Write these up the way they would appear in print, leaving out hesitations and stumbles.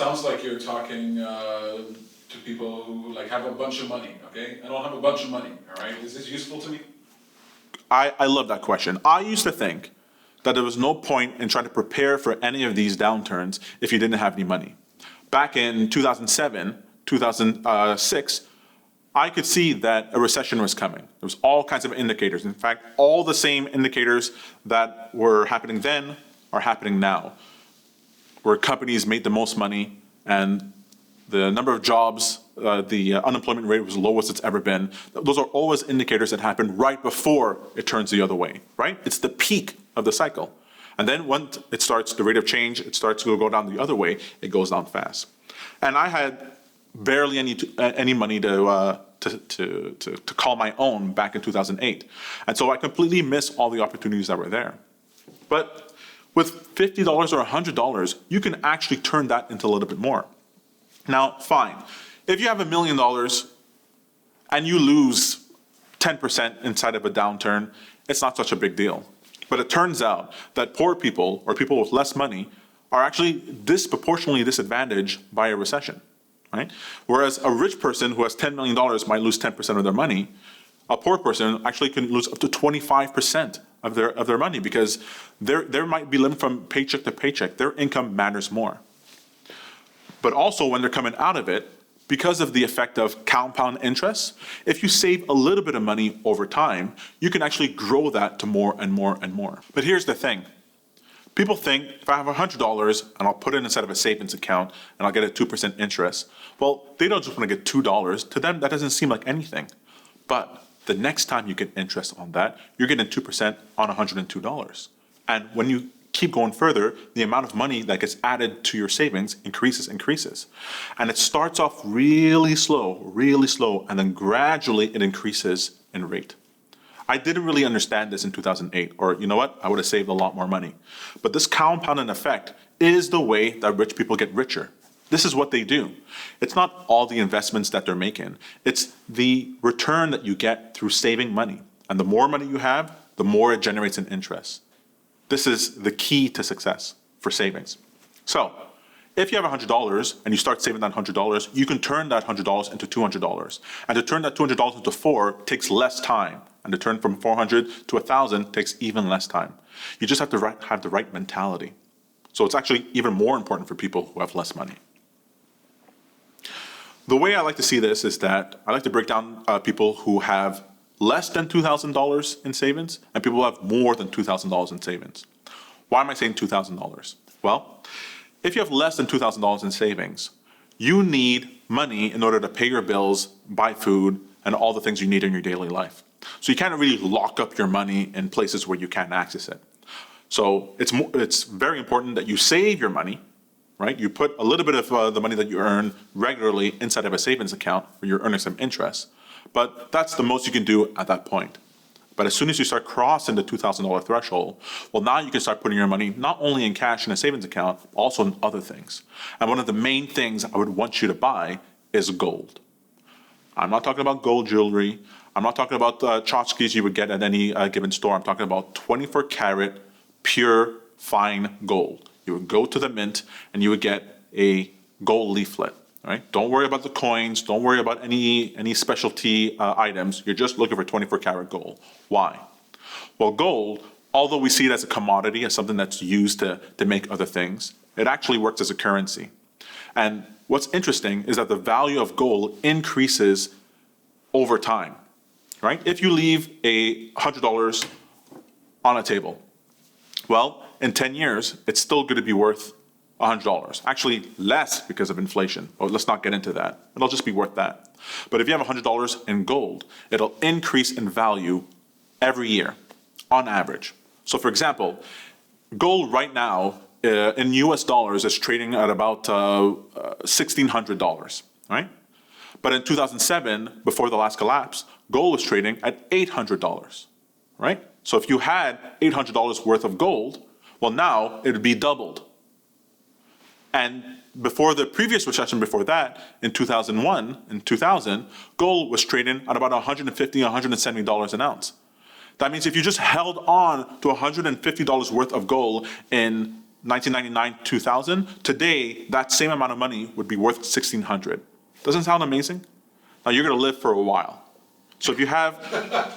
Sounds like you're talking to people who like have a bunch of money, okay? I don't have a bunch of money, all right? Is this useful to me? I love that question. I used to think that there was no point in trying to prepare for any of these downturns if you didn't have any money. Back in 2007, 2006, I could see that a recession was coming. There was all kinds of indicators. In fact, all the same indicators that were happening then are happening now, where companies made the most money and the number of jobs, the unemployment rate was the lowest it's ever been. Those are always indicators that happen right before it turns the other way, right? It's the peak of the cycle. And then once it starts, the rate of change, it starts to go down the other way, it goes down fast. And I had barely any money to call my own back in 2008. And so I completely missed all the opportunities that were there. But with $50 or $100, you can actually turn that into a little bit more. Now, fine. If you have $1 million and you lose 10% inside of a downturn, it's not such a big deal. But it turns out that poor people or people with less money are actually disproportionately disadvantaged by a recession, right? Whereas a rich person who has $10 million might lose 10% of their money, a poor person actually can lose up to 25% of their money because they might be living from paycheck to paycheck. Their income matters more. But also when they're coming out of it, because of the effect of compound interest, if you save a little bit of money over time, you can actually grow that to more and more and more. But here's the thing. People think if I have $100 and I'll put it inside of a savings account and I'll get a 2% interest, well, they don't just want to get $2. To them, that doesn't seem like anything. But the next time you get interest on that, you're getting 2% on $102. And when you keep going further, the amount of money that gets added to your savings increases. And it starts off really slow, and then gradually it increases in rate. I didn't really understand this in 2008, or you know what, I would have saved a lot more money. But this compounding effect is the way that rich people get richer. This is what they do. It's not all the investments that they're making. It's the return that you get through saving money. And the more money you have, the more it generates in interest. This is the key to success for savings. So if you have $100 and you start saving that $100, you can turn that $100 into $200. And to turn that $200 into $4 takes less time. And to turn from 400 to 1,000 takes even less time. You just have to have the right mentality. So it's actually even more important for people who have less money. The way I like to see this is that I like to break down people who have less than $2,000 in savings and people who have more than $2,000 in savings. Why am I saying $2,000? Well, if you have less than $2,000 in savings, you need money in order to pay your bills, buy food, and all the things you need in your daily life. So you can't really lock up your money in places where you can't access it. So it's very important that you save your money, right? You put a little bit of the money that you earn regularly inside of a savings account where you're earning some interest. But that's the most you can do at that point. But as soon as you start crossing the $2,000 threshold, well, now you can start putting your money not only in cash in a savings account, but also in other things. And one of the main things I would want you to buy is gold. I'm not talking about gold jewelry. I'm not talking about tchotchkes you would get at any given store. I'm talking about 24 karat, pure, fine gold. You would go to the mint and you would get a gold leaflet. Right? Don't worry about the coins. Don't worry about any specialty items. You're just looking for 24 karat gold. Why? Well, gold, although we see it as a commodity, as something that's used to make other things, it actually works as a currency. And what's interesting is that the value of gold increases over time. Right? If you leave $100 on a table, well, in 10 years, it's still going to be worth $100. Actually, less because of inflation. Oh, let's not get into that. It'll just be worth that. But if you have $100 in gold, it'll increase in value every year, on average. So for example, gold right now in US dollars is trading at about $1,600, right? But in 2007, before the last collapse, gold was trading at $800, right? So if you had $800 worth of gold, well, now it would be doubled. And before the previous recession before that, in 2001 and 2000, gold was trading at about $150, $170 an ounce. That means if you just held on to $150 worth of gold in 1999, 2000, today, that same amount of money would be worth 1,600. Doesn't sound amazing? Now, you're gonna live for a while. So if you have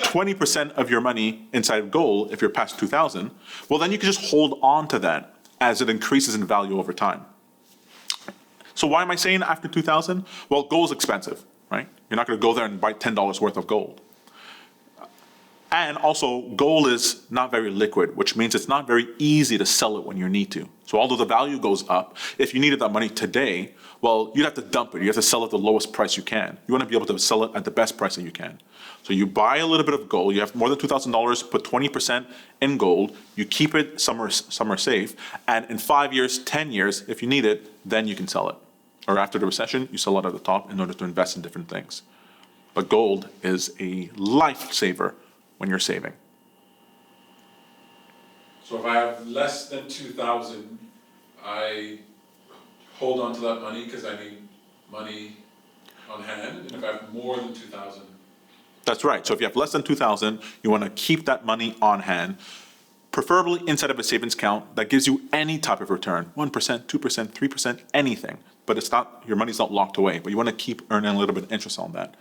20% of your money inside of gold, if you're past 2000, well, then you can just hold on to that as it increases in value over time. So why am I saying after 2000? Well, gold's expensive, right? You're not gonna go there and buy $10 worth of gold. And also, gold is not very liquid, which means it's not very easy to sell it when you need to. So although the value goes up, if you needed that money today, well, you'd have to dump it. You have to sell it at the lowest price you can. You want to be able to sell it at the best price that you can. So you buy a little bit of gold. You have more than $2,000, put 20% in gold. You keep it somewhere safe. And in 5 years, 10 years, if you need it, then you can sell it. Or after the recession, you sell it at the top in order to invest in different things. But gold is a lifesaver when you're saving. So if I have less than 2,000, I hold on to that money because I need money on hand, and if I have more than 2,000. That's right. So if you have less than 2,000, you want to keep that money on hand, preferably inside of a savings account that gives you any type of return, 1%, 2%, 3%, anything. But it's not, your money's not locked away, but you want to keep earning a little bit of interest on that.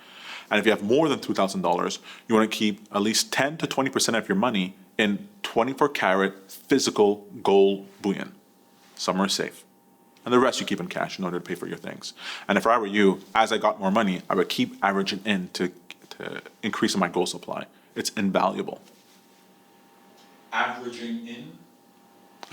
And if you have more than $2,000, you want to keep at least 10 to 20% of your money in 24 karat physical gold bullion, somewhere safe. And the rest you keep in cash in order to pay for your things. And if I were you, as I got more money, I would keep averaging in to increase my gold supply. It's invaluable. Averaging in?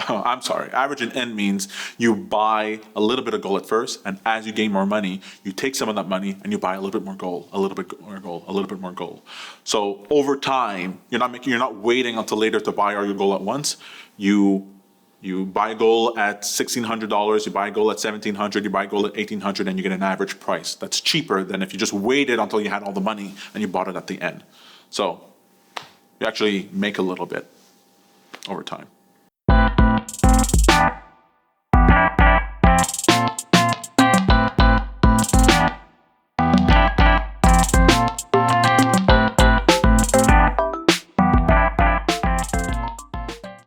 Oh, I'm sorry. Averaging in means you buy a little bit of gold at first, and as you gain more money, you take some of that money and you buy a little bit more gold, a little bit more gold, a little bit more gold. So over time, you're not waiting until later to buy all your gold at once. You buy gold at $1,600, you buy gold at $1,700, you buy gold at $1,800, and you get an average price. That's cheaper than if you just waited until you had all the money and you bought it at the end. So you actually make a little bit over time.